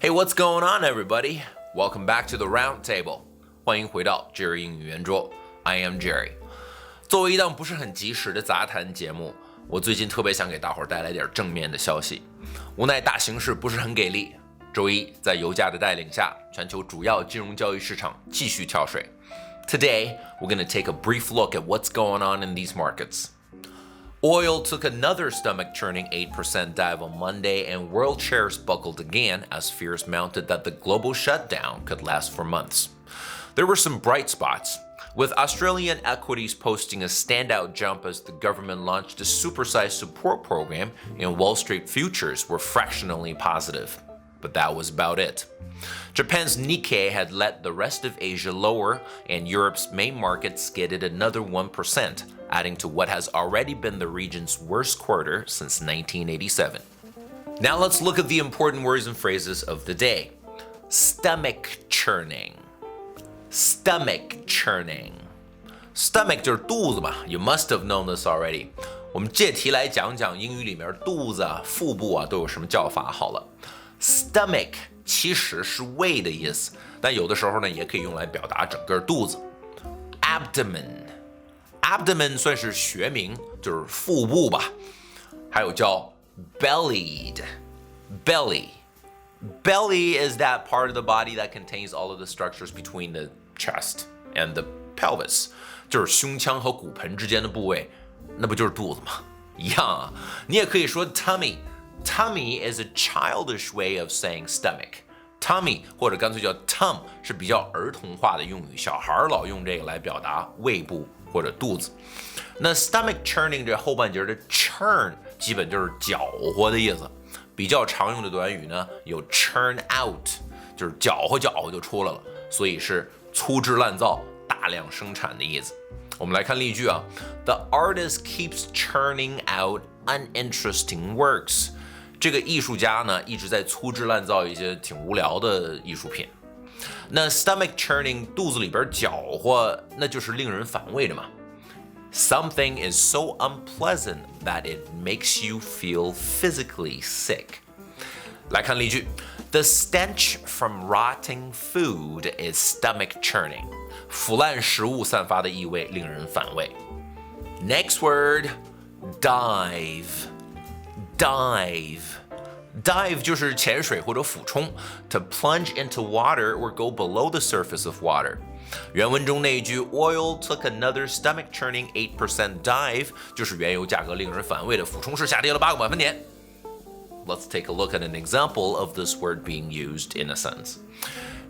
Hey, what's going on, everybody? Welcome back to the round table. 欢迎回到 Jerry 英语圆桌。I am Jerry. 作为一档不是很及时的杂谈节目，我最近特别想给大伙儿带来点正面的消息。无奈大形势不是很给力，周一在油价的带领下，全球主要金融交易市场继续跳水。Today, we're going to take a brief look at what's going on in these markets. Oil took another stomach-churning 8% dive on Monday, and world shares buckled again as fears mounted that the global shutdown could last for months. There were some bright spots, with Australian equities posting a standout jump as the government launched a supersized support program, and Wall Street futures were fractionally positive. But that was about it. Japan's Nikkei had led the rest of Asia lower, and Europe's main market skidded another 1%, adding to what has already been the region's worst quarter since 1987. Now let's look at the important words and phrases of the day. Stomach churning. Stomach churning. Stomach 就是肚子嘛 You must have known this already. 我们借题来讲讲英语里面肚子啊、腹部啊都有什么叫法好了。Stomach 其实是胃的意思，但有的时候呢也可以用来表达整个肚子。Abdomen 算是学名，就是腹部吧。还有叫 bellied. Belly is that part of the body that contains all of the structures between the chest and the pelvis. 就是胸腔和骨盆之间的部位，那不就是肚子吗？一样啊。你也可以说 tummy。Tummy is a childish way of saying stomach. Tummy 或者干脆叫 tum 是比较儿童化的用语，小孩老用这个来表达胃部或者肚子。那 stomach churning 这后半截的 churn 基本就是搅和的意思。比较常用的短语呢有 churn out， 就是搅和就出来了，所以是粗制滥造、大量生产的意思。我们来看例句啊 The artist keeps churning out uninteresting works. 这个艺术家呢一直在粗制滥造一些挺无聊的艺术品。那 stomach churning 肚子里边搅和，那就是令人反胃的嘛。Something is so unpleasant that it makes you feel physically sick. 来看例句 The stench from rotting food is stomach churning. 腐烂食物散发的异味令人反胃。Next word, dive.Dive 就是潜水或者俯冲 to plunge into water or go below the surface of water. 原文中那一句 Oil took another stomach-churning 8% dive 就是原油价格令人反胃的俯冲式下跌了8个百分点。Let's take a look at an example of this word being used in a sentence.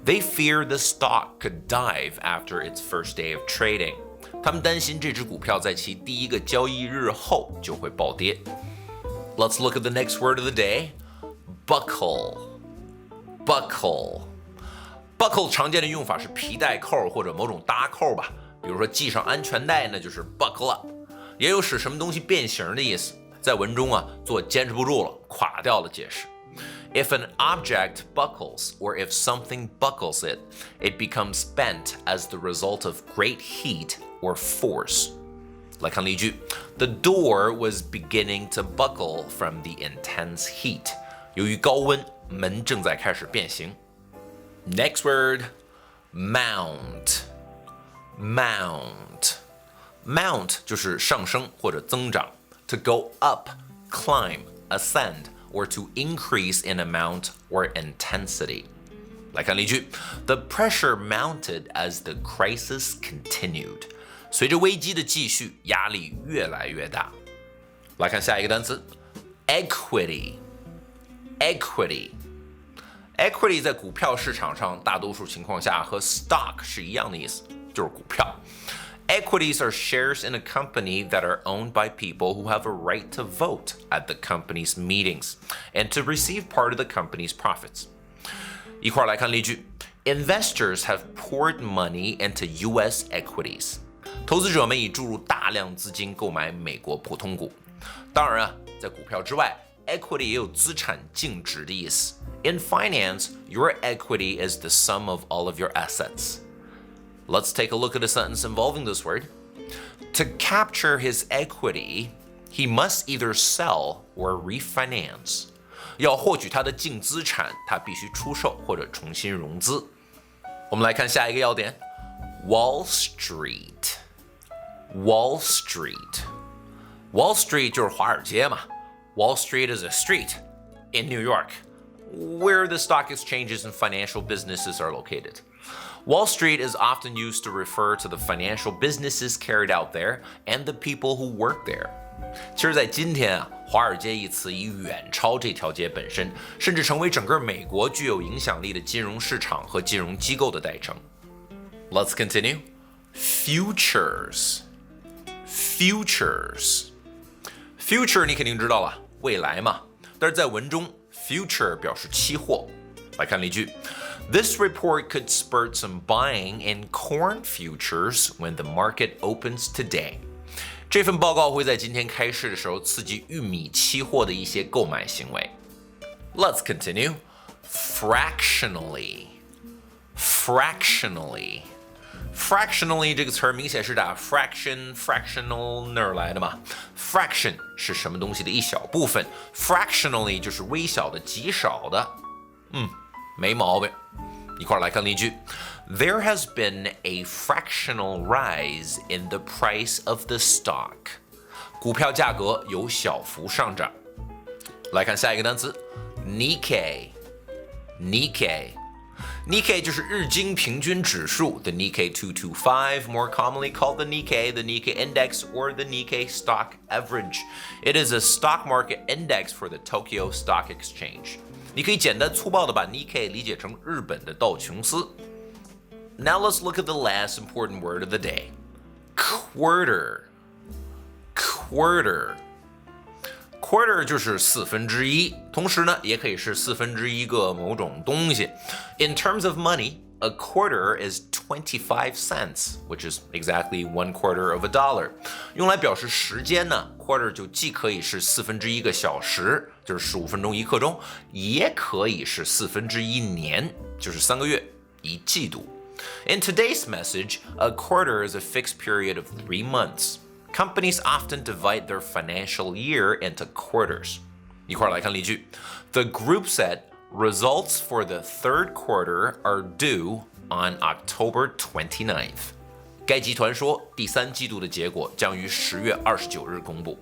They fear the stock could dive after its first day of trading. 他们担心这只股票在其第一个交易日后就会暴跌。Let's look at the next word of the day. Buckle. Buckle 常见的用法是皮带扣或者某种搭扣吧，比如说系上安全带那就是 buckle up， 也有使什么东西变形的意思，在文中啊做坚持不住了、垮掉了解释。If an object buckles or if something buckles it, it becomes bent as the result of great heat or force. 来看例句 The door was beginning to buckle from the intense heat. 由于高温，门正在开始变形。Next word, mount. Mount 就是上升或者增长 to go up, climb, ascend, or to increase in amount or intensity. 来看例句 The pressure mounted as the crisis continued. 随着危机的继续，压力越来越大。来看下一个单词 Equity 在股票市场上大多数情况下和 stock 是一样的意思，就是股票。Equities are shares in a company that are owned by people who have a right to vote at the company's meetings and to receive part of the company's profits. 一块来看例句 Investors have poured money into U.S. equities. 投资者们已注入大量资金购买美国普通股。当然啊，在股票之外 equity 也有资产净值的意思。In finance, your equity is the sum of all of your assets. Let's take a look at a sentence involving this word. To capture his equity, he must either sell or refinance. 要获取它的净资产，它必须出售或者重新融资。我们来看下一个要点 ，Wall Street。Wall Street。Wall Street 就是华尔街嘛。Wall Street is a street in New York, where the stock exchanges and financial businesses are located. Wall Street is often used to refer to the financial businesses carried out there and the people who work there. 其实在今天啊，华尔街一词已远超这条街本身，甚至成为整个美国具有影响力的金融市场和金融机构的代称。Let's continue. Futures. Future 你肯定知道了，未来嘛。但是在文中 future 表示期货。来看例句 This report could spur some buying in corn futures when the market opens today. 这份报告会在今天开市的时候刺激玉米期货的一些购买行为。Let's continue. Fractionally 这个词儿明显是打 fractional 那儿来的嘛。Fraction 是什么东西的一小部分 ，fractionally 就是微小的、极少的。没毛病。一块儿来看例句 There has been a fractional rise in the price of the stock. 股票价格有小幅上涨。来看下一个单词 Nikkei 就是日经平均指数 the Nikkei 225, more commonly called the Nikkei Index, or the Nikkei Stock Average. It is a stock market index for the Tokyo Stock Exchange. 你可以简单粗暴地把 Nikkei 理解成日本的道琼斯。Now let's look at the last important word of the day. Quarter 就是1/4，同时呢，也可以是1/4个某种东西。In terms of money, a quarter is 25 cents, which is exactly 1/4 of a dollar. 用来表示时间呢 ，quarter 就既可以是1/4个小时，就是15分钟1刻钟，也可以是1/4年，就是3个月1季度。In today's message, a quarter is a fixed period of 3 months. Companies often divide their financial year into quarters. 一块儿来看例句 The group said results for the third quarter are due on October 29th. 该集团说，第3季度的结果将于10月29日公布。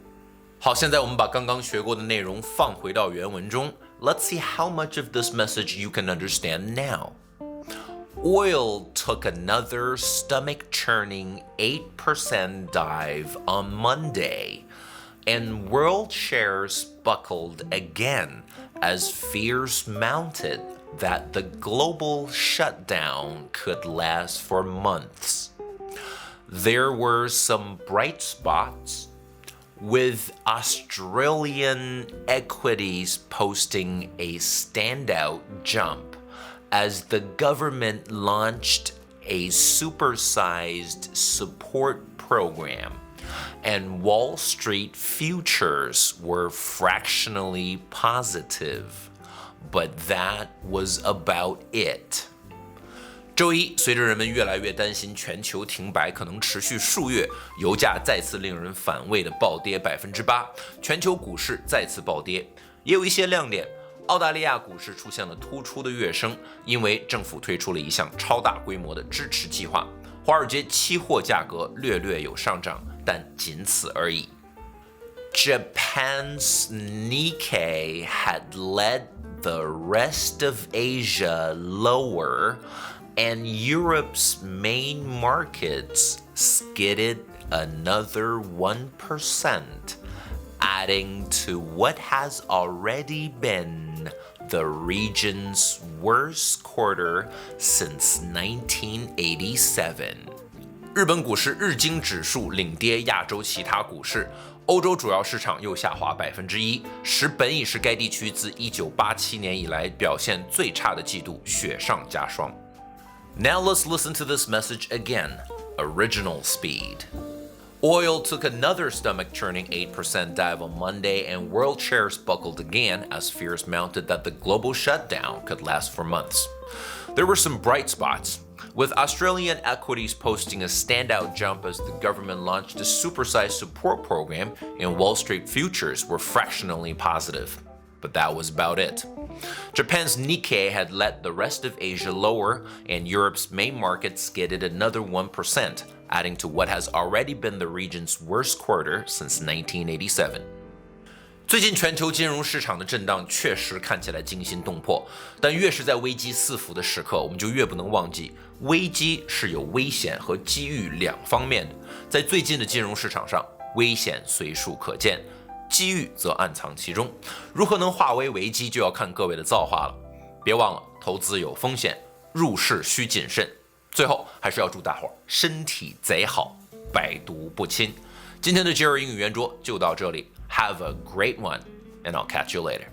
好，现在我们把刚刚学过的内容放回到原文中。Let's see how much of this message you can understand now. Oil took another stomach-churning 8% dive on Monday, and world shares buckled again as fears mounted that the global shutdown could last for months. There were some bright spots, with Australian equities posting a standout jump as the government launched a supersized support program, and Wall Street futures were fractionally positive, but that was about it. 周一，随着人们越来越担心全球停摆可能持续数月，油价再次令人反胃的暴跌8%，全球股市再次暴跌，也有一些亮点。澳大利亚股市出现了突出的跃升，因为政府推出了一项超大规模的支持计划。华尔街期货价格略有上涨，但仅此而已。Japan's Nikkei had led the rest of Asia lower, and Europe's main markets skidded another 1%, adding to what has already been the region's worst quarter since 1987. 日本股市日经指数领跌亚洲其他股市，欧洲主要市场又下滑1%，使本已是该地区自1987年以来表现最差的季度雪上加霜。Now let's listen to this message again. Original speed. Oil took another stomach-churning 8% dive on Monday, and world shares buckled again as fears mounted that the global shutdown could last for months. There were some bright spots, with Australian equities posting a standout jump as the government launched a supersized support program, and Wall Street futures were fractionally positive. but that was about it. Japan's Nikkei had led the rest of Asia lower, and Europe's main market skidded another 1%, adding to what has already been the region's worst quarter since 1987. 最近全球金融市场的震荡确实看起来惊心动魄，但越是在危机四伏的时刻，我们就越不能忘记，危机是有危险和机遇两方面的。在最近的金融市场上，危险随处可见，机遇则暗藏其中。如何能化为危机，就要看各位的造化了。别忘了，投资有风险，入市需谨慎。最后，还是要祝大伙儿身体贼好，百毒不侵。今天的Jerry英语圆桌就到这里。Have a great one, and I'll catch you later.